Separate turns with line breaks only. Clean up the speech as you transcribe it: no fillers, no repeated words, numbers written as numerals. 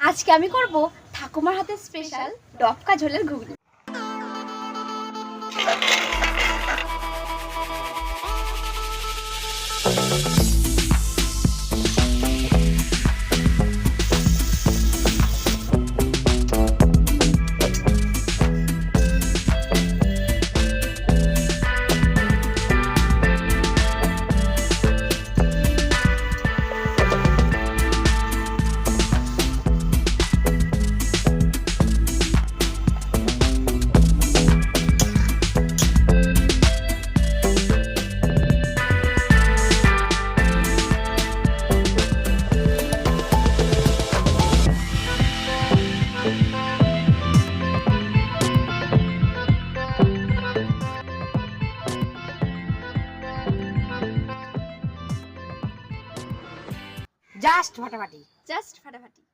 আজকে আমি করব ঠাকুমার হাতে স্পেশাল ডবকা ঝোলের ঘুগনি।
জাস্ট ফাটাফাটি।
জাস্ট ফাটাফাটি।